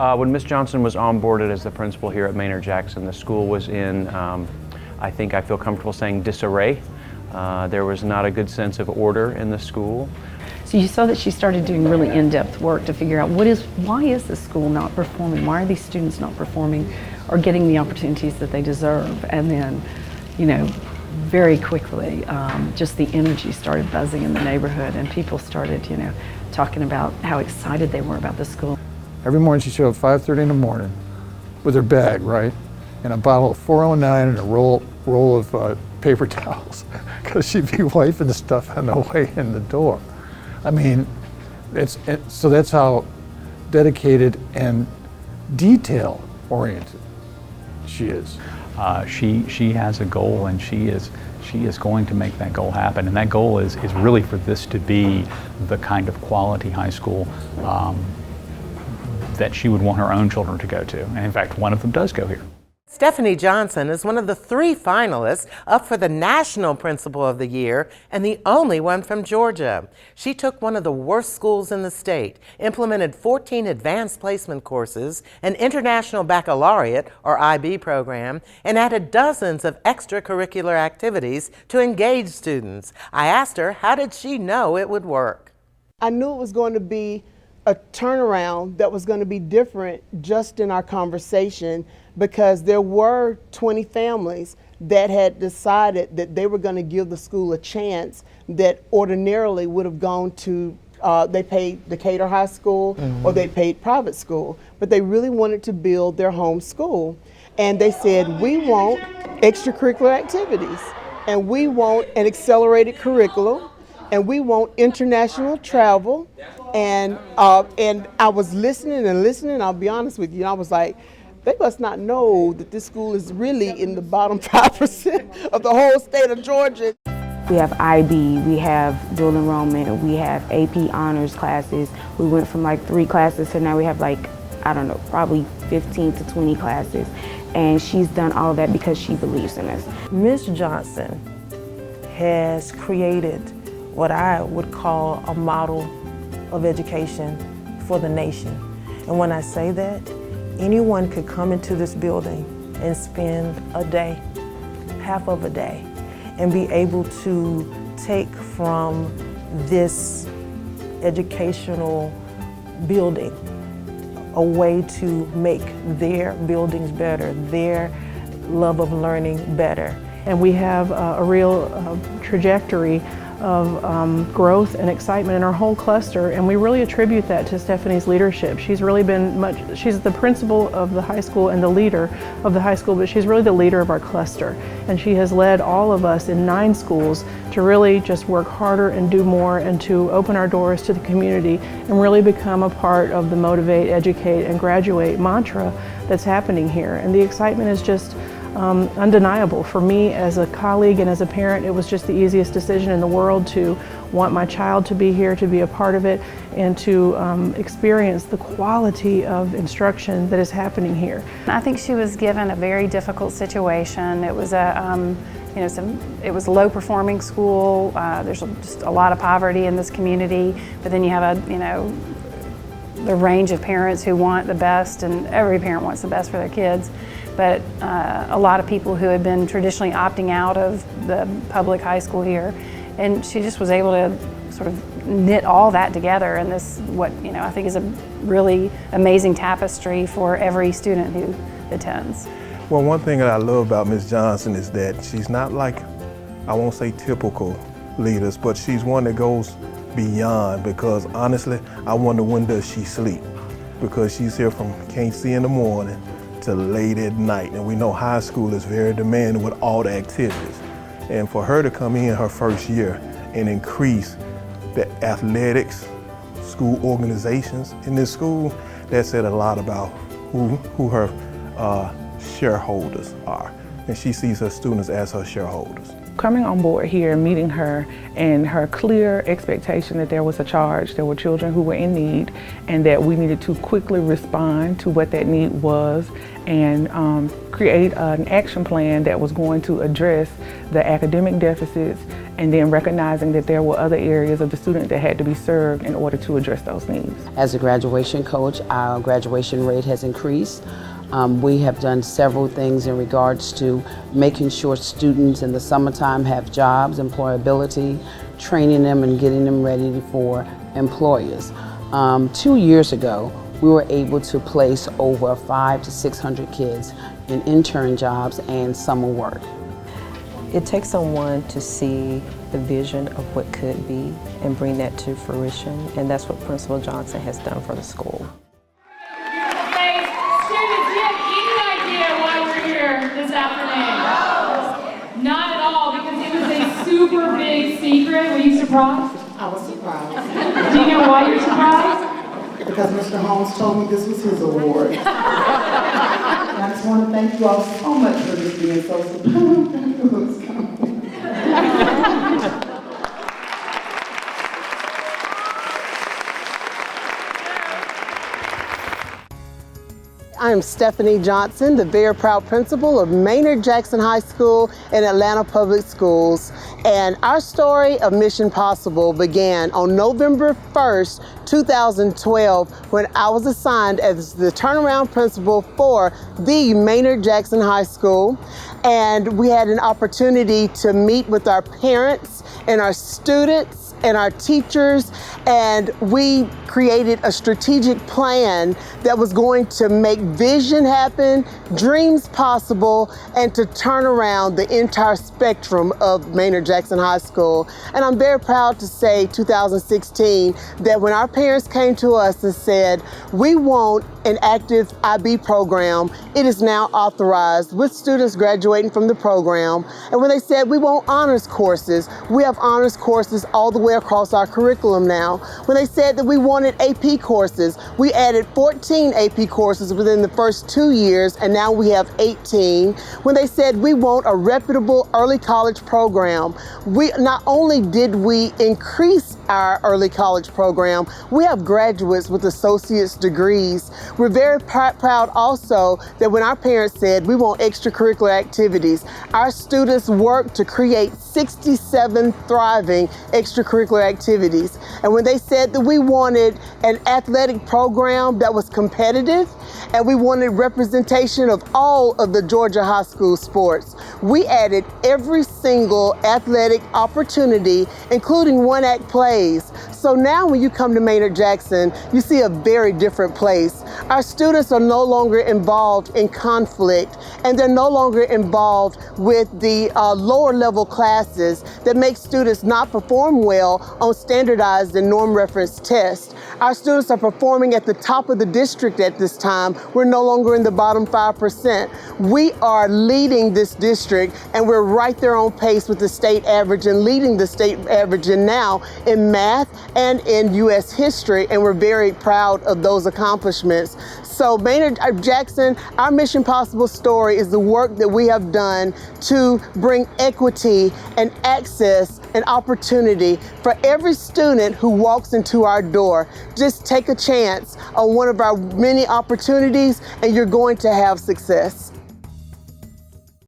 When Ms. Johnson was onboarded as the principal here at Maynard Jackson, the school was in, I think I feel comfortable saying, disarray. There was not a good sense of order in the school. So you saw that she started doing really in-depth work to figure out why is this school not performing? Why are these students not performing or getting the opportunities that they deserve? And then, you know, very quickly, just the energy started buzzing in the neighborhood, and people started, you know, talking about how excited they were about the school. Every morning she showed up 5:30 in the morning with her bag, right? And a bottle of 409 and a roll of paper towels, because she'd be wiping the stuff on the way in the door. I mean, so that's how dedicated and detail-oriented she is. She has a goal, and she is going to make that goal happen. And that goal is really for this to be the kind of quality high school that she would want her own children to go to. And in fact, one of them does go here. Stephanie Johnson is one of the 3 finalists up for the National Principal of the Year and the only one from Georgia. She took one of the worst schools in the state, implemented 14 advanced placement courses, an international baccalaureate or IB program, and added dozens of extracurricular activities to engage students. I asked her, how did she know it would work? I knew it was going to be a turnaround that was going to be different just in our conversation, because there were 20 families that had decided that they were going to give the school a chance that ordinarily would have gone to, they paid Decatur High School or they paid private school, but they really wanted to build their home school. And they said, we want extracurricular activities, and we want an accelerated curriculum, and we want international travel. And I was listening and listening. I'll be honest with you, I was like, they must not know that this school is really in the bottom 5% of the whole state of Georgia. We have IB, we have dual enrollment, we have AP honors classes. We went from like 3 classes to now we have like, I don't know, probably 15 to 20 classes. And she's done all of that because she believes in us. Ms. Johnson has created what I would call a model of education for the nation. And when I say that, anyone could come into this building and spend a day, half of a day, and be able to take from this educational building a way to make their buildings better, their love of learning better. And we have a real trajectory of growth and excitement in our whole cluster, and we really attribute that to Stephanie's leadership. She's really been she's the principal of the high school and the leader of the high school, but she's really the leader of our cluster. And she has led all of us in 9 schools to really just work harder and do more, and to open our doors to the community and really become a part of the motivate, educate, and graduate mantra that's happening here. And the excitement is just undeniable. For me as a colleague and as a parent, it was just the easiest decision in the world to want my child to be here, to be a part of it, and to experience the quality of instruction that is happening here. I think she was given a very difficult situation. It was a it was a low-performing school. There's just a lot of poverty in this community, but then you have the range of parents who want the best, and every parent wants the best for their kids. But a lot of people who had been traditionally opting out of the public high school here, and she just was able to sort of knit all that together in this, what I think is a really amazing tapestry for every student who attends. Well, one thing that I love about Ms. Johnson is that she's not like, I won't say typical leaders, but she's one that goes beyond, because honestly, I wonder when does she sleep? Because she's here from can't see in the morning to late at night. And we know high school is very demanding with all the activities. And for her to come in her first year and increase the athletics, school organizations in this school, that said a lot about who her shareholders are. and she sees her students as her shareholders. Coming on board here, meeting her, and her clear expectation that there was a charge, there were children who were in need, and that we needed to quickly respond to what that need was and create an action plan that was going to address the academic deficits, and then recognizing that there were other areas of the student that had to be served in order to address those needs. As a graduation coach, our graduation rate has increased. We have done several things in regards to making sure students in the summertime have jobs, employability, training them and getting them ready for employers. 2 years ago, we were able to place over 500 to 600 kids in intern jobs and summer work. It takes someone to see the vision of what could be and bring that to fruition, and that's what Principal Johnson has done for the school. This afternoon? Not at all, because it was a super big secret. Were you surprised? I was surprised. Do you know why you're surprised? Because Mr. Holmes told me this was his award. And I just want to thank you all so much for this being so surprised. I am Stephanie Johnson, the very proud principal of Maynard Jackson High School in Atlanta Public Schools. And our story of Mission Possible began on November 1st, 2012, when I was assigned as the turnaround principal for the Maynard Jackson High School. And we had an opportunity to meet with our parents and our students and our teachers, and we created a strategic plan that was going to make vision happen, dreams possible, and to turn around the entire spectrum of Maynard Jackson High School. And I'm very proud to say 2016 that when our parents came to us and said, we want an active IB program, it is now authorized with students graduating from the program. And when they said we want honors courses, we have honors courses all the way across our curriculum now. When they said that we wanted AP courses, we added 14 AP courses within the first 2 years, and now we have 18. When they said we want a reputable early college program, we not only did we increase our early college program, we have graduates with associate's degrees. We're very proud also that when our parents said we want extracurricular activities, our students worked to create 67 thriving extracurricular activities. And when they said that we wanted an athletic program that was competitive and we wanted representation of all of the Georgia high school sports, we added every single athletic opportunity, including one-act plays. So now when you come to Maynard Jackson, you see a very different place. Our students are no longer involved in conflict, and they're no longer involved with the lower level classes that make students not perform well on standardized and norm reference tests. Our students are performing at the top of the district at this time. We're no longer in the bottom 5%. We are leading this district, and we're right there on pace with the state average and leading the state average now in math and in U.S. history, and we're very proud of those accomplishments. So Maynard Jackson, our Mission Possible story is the work that we have done to bring equity and access and opportunity for every student who walks into our door. Just take a chance on one of our many opportunities and you're going to have success.